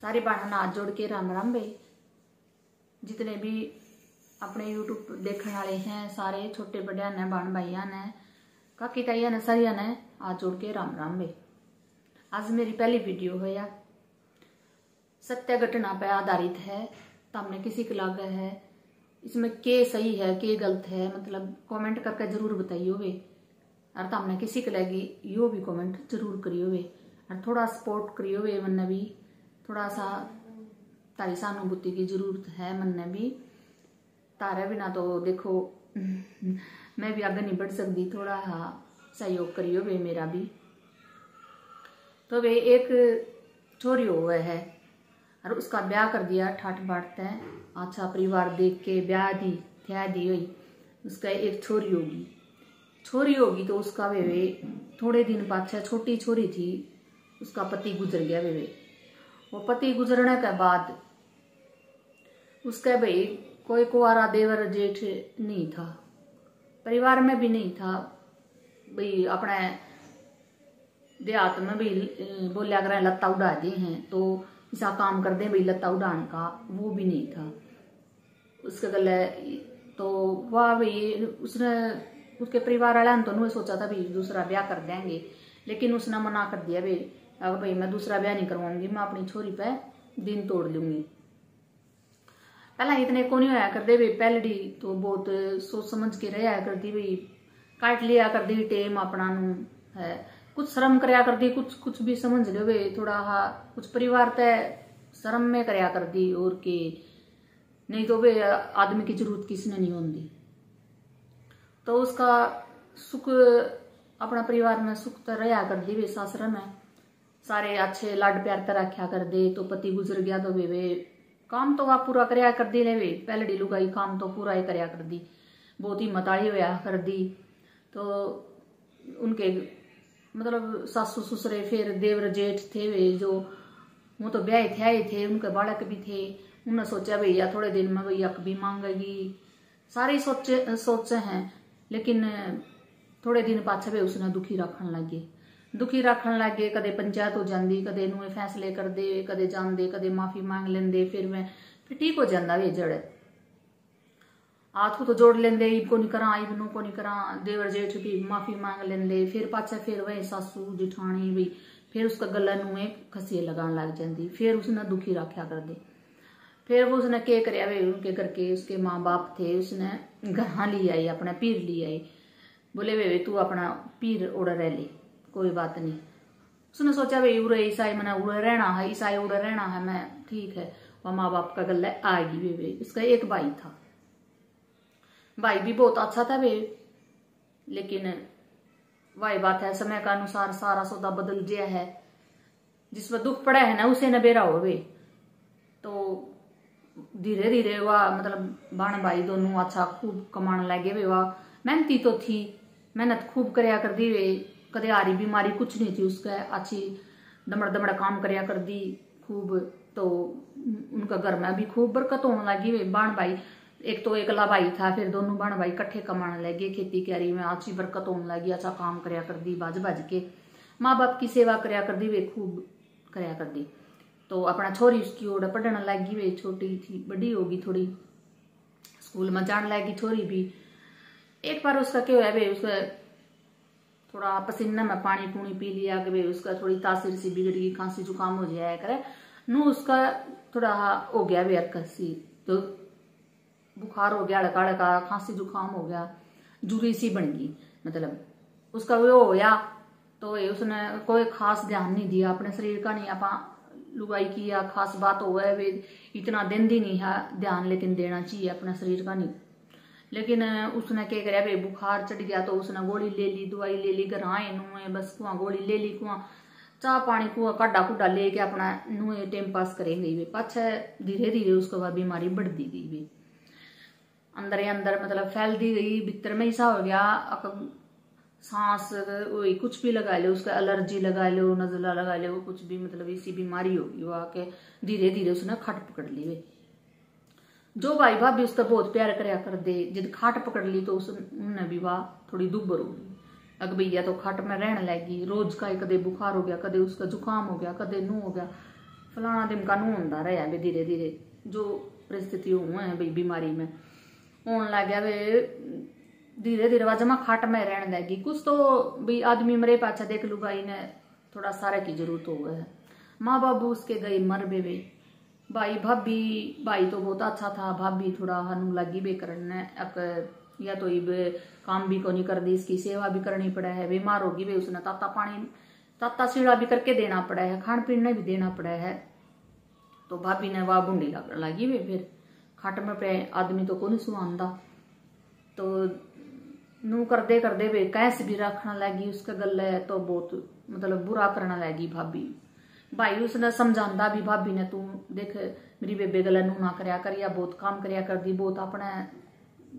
सारे बहन हाथ जोड़ के राम राम भाई। जितने भी अपने यूट्यूब देखने वाले हैं सारे छोटे बड़े ने बहन भाइया ने काकी ताइया ने सारिया ने हाथ जोड़ के राम राम भाई। आज मेरी पहली वीडियो है यार, सत्य घटना पर आधारित है। तमने किसी को लगा है इसमें के सही है के गलत है, मतलब कमेंट करके जरूर बताइयो वे। और तमने किसी को लगी यो भी कमेंट जरूर करियो वे और थोड़ा सपोर्ट करियो वे। मन भी थोड़ा सा तारी सहानुभूति की जरूरत है, मन ने भी तारे बिना तो देखो मैं भी आगे नहीं बढ़ सकती। थोड़ा हाँ सहयोग करियो वे मेरा भी। तो वे एक छोरी हुआ है और उसका ब्याह कर दिया ठाठ बाटते हैं। अच्छा परिवार देख के ब्याह दी हुई। उसका एक छोरी होगी तो उसका वे थोड़े दिन पाछे छोटी छोरी थी, उसका पति गुजर गया। वे वो पति गुजरने के बाद उसका भाई कोई कुंवारा देवर जेठ नहीं था, परिवार में भी नहीं था। भाई अपने देहात में भी बोलिया करें लत्ता उड़ा दी हैं तो ऐसा काम कर दे भाई लत्ता उड़ाने का, वो भी नहीं था उसके गले। तो वह भाई उसने उसके परिवार वाले ने तो सोचा था भाई दूसरा ब्याह कर देंगे, लेकिन उसने मना कर दिया भाई अगर भाई मैं दूसरा ब्याह नहीं करवाऊंगी, मैं अपनी छोरी पे दिन तोड़ लूंगी। पहला इतने को नहीं होया कर दे भाई, पहलड़ी तो बहुत सोच समझ के रहा कर दी भाई, काट लिया कर दी टेम अपना नू है, कुछ शर्म करया कर दी, कुछ भी समझ लो भाई थोड़ा हा कुछ परिवार तय शर्म में करया कर दी। और के नहीं तो वे आदमी की जरूरत किसने नहीं होती। तो उसका सुख अपना परिवार में सुख तो रहा कर दी वे, सासरा में सारे अच्छे लाड प्यार तर रखा कर दे। तो पति गुजर गया तो वे काम तो वह पूरा करया कर दी। वे पहले लुगाई काम तो पूरा ही करया कर दी, बहुत ही मताड़ी होया कर दी। तो उनके मतलब सासू ससुरे फिर देवर जेठ थे वे जो वो तो ब्याह थे, उनके बालक भी थे। उन्होंने सोचा भैया थोड़े दिन में भैया भी मांगेगी, सारे सोचे हैं। लेकिन थोड़े दिन पाछे वे उसने दुखी रखन लगे। कदे पंचायत हो जाती, कदे नुए फैसले कर दे, कदे जान कदे माफी मांग लेंदे। फिर ठीक हो जाता वे जड़ हाथ को तो जोड़ लेंदे, इब को नहीं करा इब नो को नहीं करा। देवर जेठ भी माफी मांग लेंदे। फिर पाछे फिर वही सासू जिठानी भी फिर उसका गला नुए खसिए लगान लग जाती। फिर उसने दुखी रखा कर दे। फिर वो उसने के करया वे उनके घर के उसके माँ बाप थे, उसने घर ली आई, अपना पीर ली आई। बोले वे तू अपना पीर उड़ रह ले, कोई बात नहीं। उसने सोचा भाई उड़े ईसाई मैंने उड़े रहना है, ईसाई उड़े रहना है, मैं ठीक है। वह माँ बाप का गला आएगी वे। उसका एक भाई था, भाई भी बहुत अच्छा था वे, लेकिन वही बात है समय का अनुसार सारा सौदा बदल गया है। जिसमें दुख पड़ा है ना उसे न बेरा हो वे। तो धीरे धीरे वह मतलब बहन भाई दोनों अच्छा खूब कमाने लगे वे। वह मेहनती तो थी, मेहनत खूब करया कर दी वे, कदे आरी बीमारी कुछ नहीं थी उसका, अच्छी दमड़ काम करया कर दी खूब। तो उनका घर में भी खूब बरकत होने लगी वे। बहन भाई एक तो एकला भाई था, फिर दोनों बहन भाई इकट्ठे कमाने लगे, खेती क्यारी में अच्छी बरकत होने लगी, अच्छा काम करया कर दी, बाज के माँ बाप की सेवा करया कर दी वे, खूब करया कर दी। तो अपना छोरी उसकी ओर पढ़ने लगी वे, छोटी थी बड़ी होगी थोड़ी, स्कूल में जाने लगी छोरी भी। एक बार उसका क्या हुआ वे, उसका थोड़ा पसीना में पानी पूनी पी लिया कि उसका थोड़ी तासीर सी बिगड़ गई, खांसी जुकाम हो जाया करे नू, उसका थोड़ा हो गया वे अरकसी, तो बुखार हो गया, हड़का खांसी जुकाम हो गया, जुरी सी बन गई। मतलब उसका वो होया तो उसने कोई खास ध्यान नहीं दिया अपने शरीर का, नहीं आपा लुगाई की या खास बात हो है वे इतना दिन दी नहीं है ध्यान, लेकिन देना चाहिए अपने शरीर का नहीं। लेकिन उसने क्या कराया वे बुखार चढ़ गया तो उसने गोली ले ली, दवाई ले ली, घर आए नुए बस कुआं गोली ले ली, कुआं चाह पानी कुआं काडा कुडा लेके अपना नुए टाइम पास करे गई वे। पाछे धीरे धीरे उसको बाद बीमारी बढ़ती गई वे, अंदर मतलब फैलती गई, भीतर में ऐसा हो गया सांस वही कुछ भी लगा लो, उसका एलर्जी लगा लो, नजला लगा लो, कुछ भी मतलब इसी बीमारी होगी वो आके। धीरे धीरे उसने खट पकड़ ली वे। जो भाई भाभी उसका बहुत प्यार करया कर दे, जब खाट पकड़ ली तो उसने भी वाह थोड़ी दुबर होगी। अग भैया तो खाट में रहने लगी, रोज का कदे बुखार हो गया, कदे उसका जुकाम हो गया, कदे नू हो गया। फलाना दिन का नू होंदा रहा भी धीरे धीरे जो परिस्थिति हुआ है भाई बीमारी में होने लग गया वे धीरे धीरे वह जमा खाट में रहने लगी। कुछ तो भी आदमी मरे पाछा देख लुगाई ने थोड़ा सारे की जरूरत हो गया है। माँ बाबू उसके गए मर बे भाई भाई तो बहुत अच्छा था, भाभी थोड़ा हनु लगी बे करने या तो ये काम भी को नहीं कर दी, इसकी सेवा भी करनी पड़ा है, बीमार होगी वे उसने ताता सीढ़ा भी करके देना पड़ा है, खान पीने भी देना पड़ा है। तो भाभी ने वाह बूंदी लगी वे फिर खाट में पे आदमी तो को नहीं सुहांदा तो नू कर दे वे कैस भी रखना लगी उसका गले तो बहुत मतलब बुरा करना लगी भाई उसने समझांदा भी भाभी ने तू देख मेरी बेबे गले नू ना करया कर या बहुत काम करया कर दी, बहुत अपने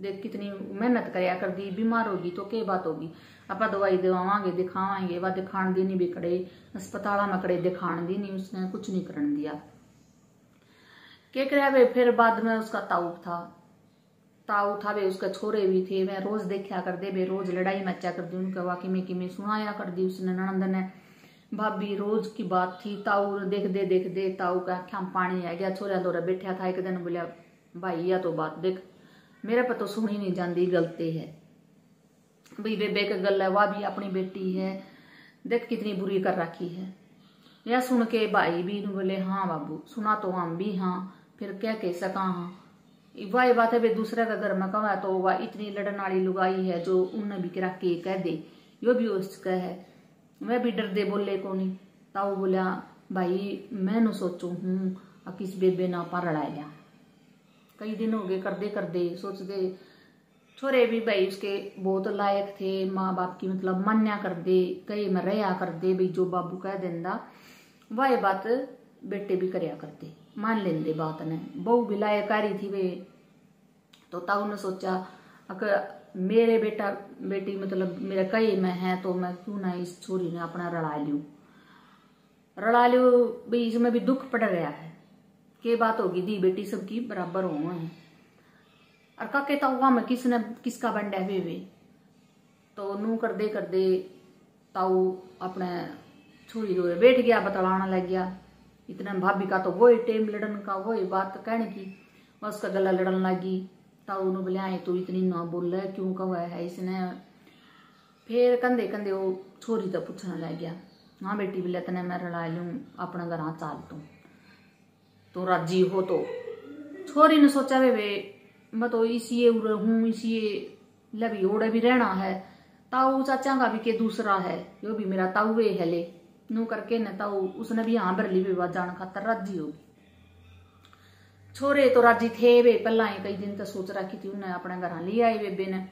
देख कितनी मेहनत करया कर दी, बीमार होगी तो के बात होगी आप दवाई दवावांगे दिखावांगे वह दिखाण दी नहीं बिकड़े अस्पताल में कड़े दिखाण दी नहीं, उसने कुछ नहीं करन दिया। के करे वे फिर बाद में उसका ताऊ था वे उसके छोरे भी थे, वे रोज देखा कर दे, वे रोज लड़ाई मचा कर दी उनके वाकई में कि सुनाया कर दी उसने ननंद ने। भाभी रोज की बात थी, ताऊ देख दे ताऊ का आख्या पानी आ गया, छोरा लोरा बैठा था एक दिन बोलिया भाई या तो बात देख मेरे पर तो सुनी नहीं जाती गलती है भाई बेबे का गल है, वह भी अपनी बेटी है देख कितनी बुरी कर रखी है। यह सुन के भाई भी बोले हाँ बाबू सुना तो हम भी हाँ फिर क्या कह सका हाँ वही बात है वे दूसरे का घर में कहा तो वह इतनी लड़न वाली लुगाई है जो उनने भी करा के कह दे यो भी उसका है। मैं भी डर दे बोले को नहीं ताऊ बोलिया भाई मैं न सोचू हूँ किस बेबे ना पर लड़ाया कई दिन हो गए कर दे सोच दे छोरे भी भाई उसके बहुत लायक थे, माँ बाप की मतलब मान्या कर दे कई में रहा कर दे भाई जो बाबू कह देंदा वह बात बेटे भी करया करते मान लेंदे बात ने। बहू भी लायकारी थी वे तो ताऊ ने सोचा अगर मेरे बेटी मतलब मेरे कई में है तो मैं क्यों ना इस छोरी ने अपना रड़ा लियो भाई इसमें भी दुख पड़ रहा है के बात होगी दी बेटी सबकी बराबर हो है और काके ताऊ में किसका बंडा है वे तो नू कर दे ताऊ अपने छोरी रो बैठ गया बतलाना लग गया। इतना भाभी का तो वही टेम लड़न का वही बात कहने की बस उसका गला लड़न लगी। ताऊ ने बोले आए तो इतनी ना बोल रहा क्यों कहा है इसने। फिर कंधे वो छोरी तो पूछने लग गया हाँ बेटी बोले तने मैं रड़ा लूँ अपना घर हाँ चाल तो राजी हो तो। छोरी ने सोचा वे मैं तो इसी हूँ इसी लभी ओड़े भी रहना है ताऊ चाचा का भी के दूसरा है यो भी मेरा ताऊ वे है ले नू करके न ताऊ उसने भी हाँ भर ली विवाद जान खातर राजी होगी। छोरे तो राजी थे वे पहला ही कई दिन तक सोच रखी थी उन्हें अपने घर ले आई बेबे ने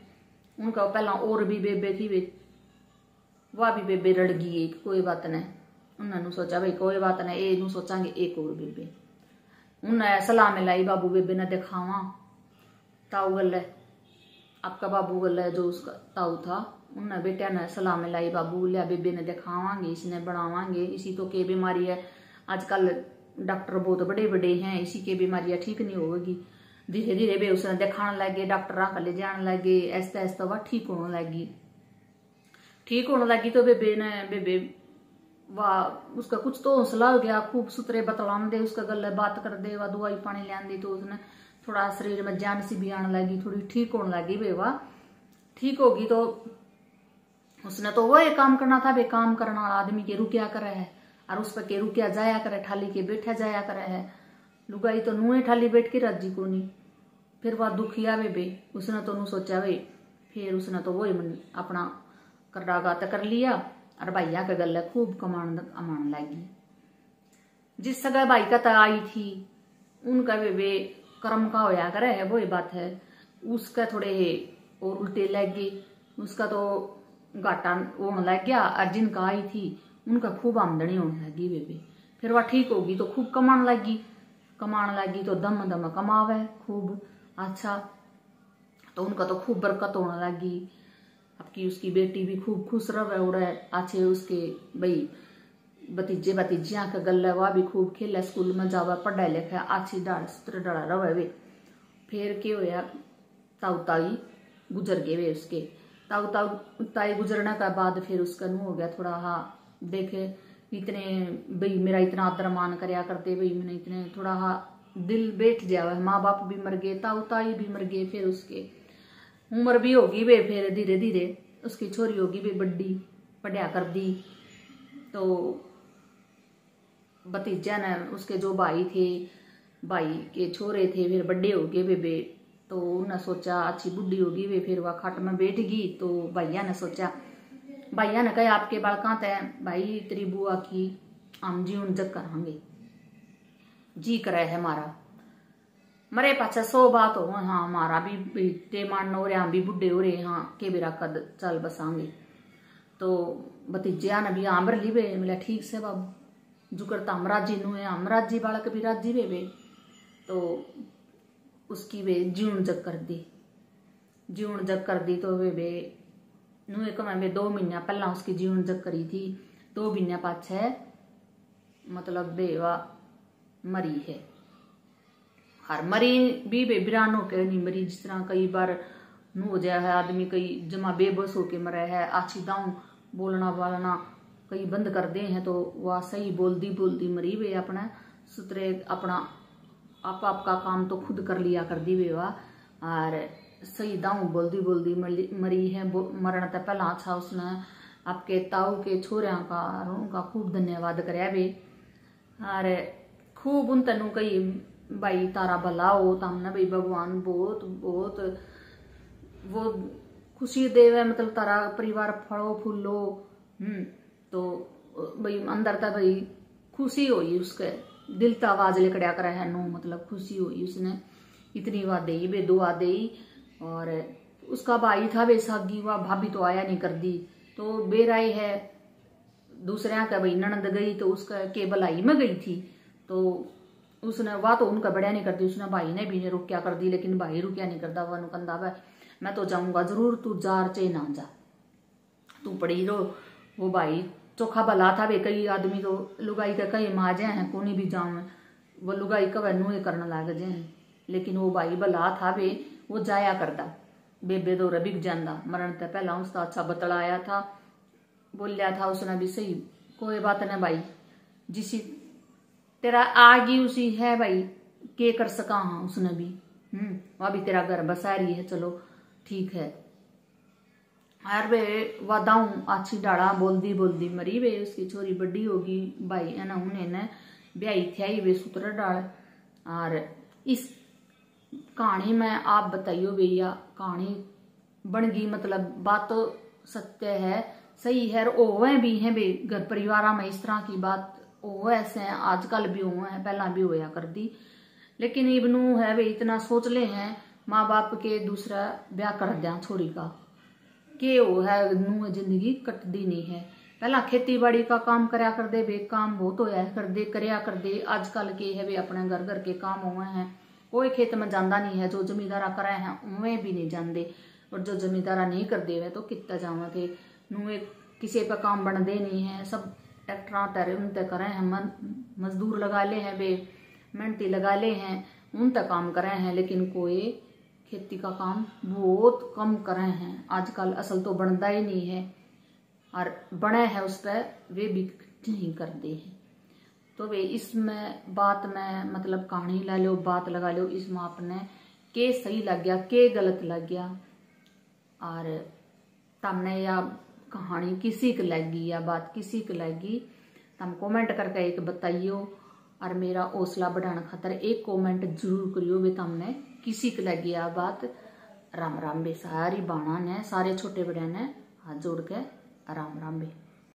उनका पहला और भी बेबे थी वे वह भी बेबे रड़ गई एक कोई बात नहीं उन्होंने सोचा भाई कोई बात नहीं ए नू सोचांगे एक और बेबे उन्हें सलाह में लाई बाबू बेबे ने दिखावा ताऊ गल है आपका बाबू गल है जो उसका ताऊ था उन्हें बेटिया ने सलाह में लाई बाबू लिया बेबे ने दिखावांगे इसने बढ़ावांगे इसी तो के बीमारी है आजकल डॉक्टर बहुत बड़े हैं इसी के बीमारियां ठीक नहीं होगी। धीरे धीरे वे उसने दिखाने लगे डॉक्टर का ले जाने लगे ऐसा ऐसा वह ठीक होने लगी तो बेबे वाह उसका कुछ तो हौसला हो गया खूब सुतरे बतलान दे उसका गले बात कर दे वह दवाई पानी लियान दी तो उसने थोड़ा शरीर में जान सी भी आने लगी थोड़ी ठीक होने लगी वे वाह ठीक होगी तो उसने तो वही काम करना था वे काम करना आदमी के रुकिया करे है और उस पर के रुकिया जाया करे ठाली के बैठा जाया करे है लुगाई तो नूहे ठाली बैठ के राजी को नहीं। फिर वह दुखिया वे उसने तो नू सोचा वे फिर उसने तो वही अपना करडागात कर लिया और भैया के गले खूब कमान लगी। जिस सगा भाई का तो आई थी उनका वे कर्म का होया करे है वही बात है उसका थोड़े और उल्टे लग गए उसका तो घाटा होने लग गया और जिनका आई थी उनका खूब आमदनी होने लगी बेबे। फिर वह ठीक होगी तो खूब कमाने लगी तो दम कमावे खूब अच्छा तो उनका तो खूब बरकत होने लगी। अब उसकी बेटी भी खूब खुश रहे उड़े अच्छे उसके भाई भतीजिया का गल वह भी खूब खेले स्कूल में जावा पढ़ा लिखा अच्छी डाला रहे वे। फिर क्या होया ताऊ ताई गुजर गए वे उसके ताऊ ताई गुजरने के बाद फिर उसका नू हो गया थोड़ा हाँ देखे इतने भाई मेरा इतना आदर मान करया करते, भाई मैंने इतने थोड़ा दिल बैठ जावा। माँ बाप भी मर गए, ताऊ ताई भी मर गए, फिर उसके उम्र भी होगी वे, फिर धीरे धीरे उसकी छोरी होगी वे बड्डी, पढ़िया कर दी। तो भतीजा ने उसके जो भाई थे, भाई के छोरे थे, फिर बड्डे हो गए वे। तो उन्हें सोचा अच्छी बुढ़ी होगी वे, फिर वह खाट में बैठ गई। तो भैया ने सोचा, भैया ने कहा आपके बाल कहाँ थे भाई, तेरी बुआ की हम जीवन जग करांगे, जी करे है हमारा, मरे पाछा 100 बात हो, हाँ हमारा भी टेमान हो रहे, हम भी बुढ़े हो रहे, हाँ के बेरा कद चल बसांगे। तो भतीजिया ने भी हाँ भर ली वे, मिला ठीक से बाबू जुकर तो हम राजी नु है, हम राजी बालक भी राजी वे। तो उसकी वे जीवन जग कर दी, जीवन जग कर दी। तो वे नुए को मैं 2 महीना पहला उसकी जीवन जग करी थी, 2 महीना पाछे मतलब बेवा मरी है। हर मरी भी बेबिरान होकर नहीं मरी, जिस तरह कई बार नु हो जाए है आदमी, कई जमा बेबस होके मरे है, आछी दाऊ बोलना वालना कई बंद कर दे हैं, तो वह सही बोलती बोलती मरी वे, अपना सुतरे अपना आप का काम तो खुद कर लिया कर दी वे वाह, और सही दाऊ बोलती बोलती मरी है। मरण तक पहला अच्छा उसने आपके ताऊ के छोरिया का उनका खूब धन्यवाद कराया वे, और खूब उन तेन कही भाई तारा भला हो, तमने भाई भगवान बहुत बहुत वो खुशी देवे, मतलब तारा परिवार फलो फूलो। तो भाई अंदर तक भाई खुशी हुई, उसके दिल तक आवाज लिकड़िया करे है नो, मतलब खुशी हुई उसने, इतनी बात दे वे दुआ दे। और उसका भाई था वे सागी, वह भाभी तो आया नहीं कर दी, तो बेराई है दूसरे का भाई ननद गई, तो उसका के भलाई में गई थी। तो उसने वह तो उनका बढ़िया नहीं करती, उसने भाई ने भी नहीं रुकिया कर दी, लेकिन भाई रुकिया नहीं करता, वह कहता वह मैं तो जाऊंगा जरूर, तू जार चे ना जा, तू पड़ी रो। वो भाई चोखा भला था वे, कई आदमी तो लुगाई का कई माजे हैं कोनी भी जाऊं, वो लुगाई का नुए करने लग जाए, लेकिन वो भाई भला था वे, वो जाया करता, बेबे दो बिक जाता। मरण तक पहला उसका अच्छा बतलाया था, बोलिया था उसने भी सही, कोई बात नहीं भाई, जिसी तेरा आगी उसी है भाई, के कर सका हाँ उसने भी, वह भी तेरा घर बसा रही है, चलो ठीक है। यार वे वादाऊ अच्छी डाड़ा बोलती बोलती मरी वे, उसकी छोरी बड़ी होगी, भाई है ना उन्हें ब्याई थी वे सूत्र डाल। और इस कहानी में आप बताइयो भैया, कहानी बन गई, मतलब बात तो सत्य है, सही है, ओवे भी हैं वे घर परिवार में इस तरह की बात ओवे ऐसे आजकल भी हुए हैं, पहला भी होया कर दी, लेकिन इबनू है वे इतना सोच ले हैं माँ बाप के दूसरा ब्याह कर दिया छोरी का, के वो है नू जिंदगी कटदी नहीं है। पहला खेती बाड़ी का काम करया कर दे वे, काम बहुत होया कर दे करया कर दे, आजकल के है वे अपने घर घर के काम हुए हैं, कोई खेत में जाता नहीं है, जो जमींदारा करे हैं उनमें भी नहीं जाते, और जो जमींदारा नहीं कर दे तो कितना जावा थे नूए किसी पे काम बनते नहीं है, सब ट्रैक्टर तेरे उन तक करे हैं, मजदूर लगा ले हैं वे, मेहनती लगा ले हैं उन तक काम करे हैं, लेकिन कोई खेती का काम बहुत कम करे हैं आजकल, असल तो बनता ही नहीं है, और बने हैं उस पर वे भी नहीं करते हैं। तो वे इसमें बात में मतलब कहानी ला लो, बात लगा लो, इसमें आपने के सही लग गया के गलत लग गया, और तमने या कहानी किसी को लगी या बात किसी को लगी, तम कमेंट करके एक बताइयो, और मेरा हौसला बढ़ाने खातर एक कमेंट जरूर करियो वे तमने किसी को लगी आ बात। राम राम बे सारी बाणा ने, सारे छोटे बड़े ने हाथ जोड़ के राम राम बे।